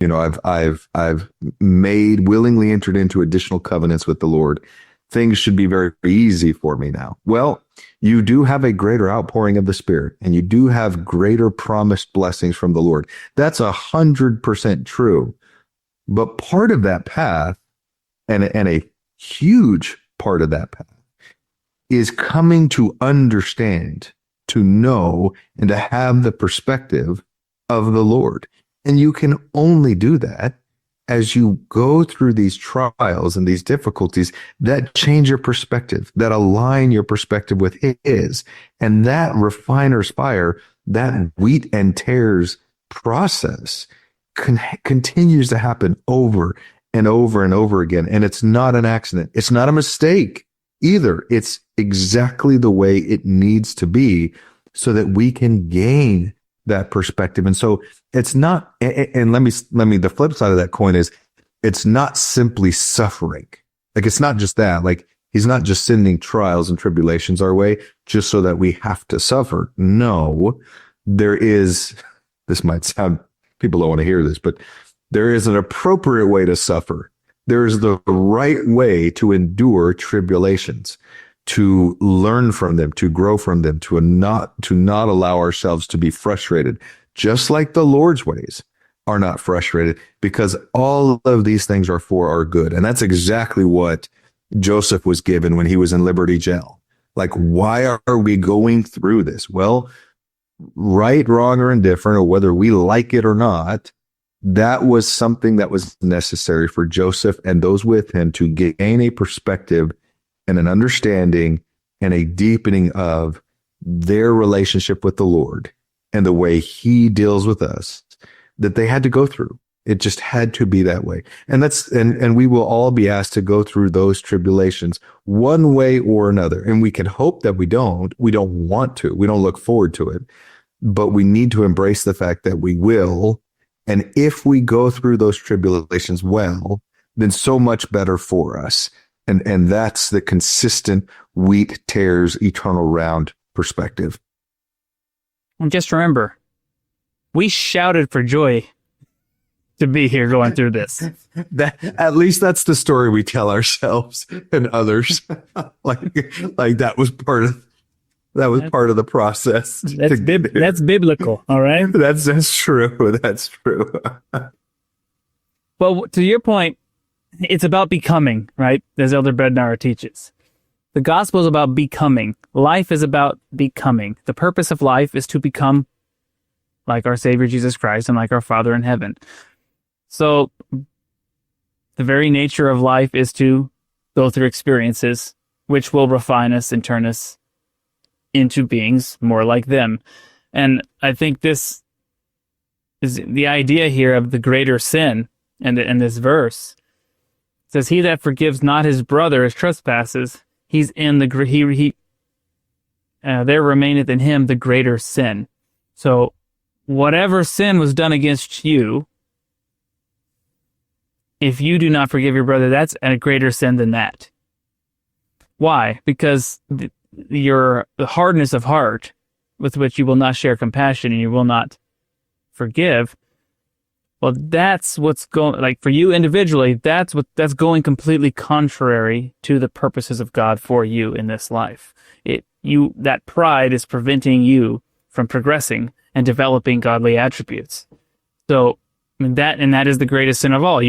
I've willingly entered into additional covenants with the Lord. Things should be very easy for me now. Well, you do have a greater outpouring of the Spirit, and you do have greater promised blessings from the Lord. That's 100% true. But part of that path, and a huge part of that path, is coming to understand, to know, and to have the perspective of the Lord. And you can only do that as you go through these trials and these difficulties that change your perspective, that align your perspective with His. And that refiner's fire, that wheat and tares process continues to happen over and over and over again. And it's not an accident. It's not a mistake either. It's exactly the way it needs to be so that we can gain that perspective. And so it's not, and let me, the flip side of that coin is it's not simply suffering. Like, it's not just that, like, He's not just sending trials and tribulations our way just so that we have to suffer. No, this might sound, people don't want to hear this, but there is an appropriate way to suffer. There is the right way to endure tribulations, to learn from them, to grow from them, to not allow ourselves to be frustrated, just like the Lord's ways are not frustrated, because all of these things are for our good. And that's exactly what Joseph was given when he was in Liberty Jail. Like, why are we going through this? Well, right, wrong, or indifferent, or whether we like it or not, that was something that was necessary for Joseph and those with him to gain a perspective and an understanding and a deepening of their relationship with the Lord and the way He deals with us, that they had to go through. It just had to be that way. And and we will all be asked to go through those tribulations one way or another. And we can hope that we don't want to, we don't look forward to it, but we need to embrace the fact that we will. And if we go through those tribulations well, then so much better for us. And that's the consistent wheat tares eternal round perspective. And just remember, we shouted for joy to be here going through this. At least that's the story we tell ourselves and others. like that was part of the process. That's biblical, all right? That's true. That's true. Well, to your point, it's about becoming, right? As Elder Bednar teaches. The gospel is about becoming. Life is about becoming. The purpose of life is to become like our Savior Jesus Christ and like our Father in heaven. So the very nature of life is to go through experiences which will refine us and turn us into beings more like them. And I think this is the idea here of the greater sin. And this verse says, "He that forgives not his brother his trespasses, he's in the there remaineth in him the greater sin." So whatever sin was done against you, if you do not forgive your brother, that's a greater sin than that. Why? Because the hardness of heart with which you will not share compassion and you will not forgive, well, that's what's going, like, for you individually, that's going completely contrary to the purposes of God for you in this life. That pride is preventing you from progressing and developing godly attributes. So, that is the greatest sin of all.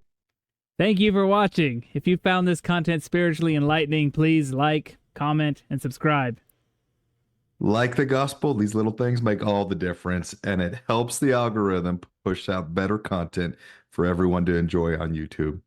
Thank you for watching. If you found this content spiritually enlightening, please like, comment, and subscribe. Like the gospel, these little things make all the difference, and it helps the algorithm push out better content for everyone to enjoy on YouTube.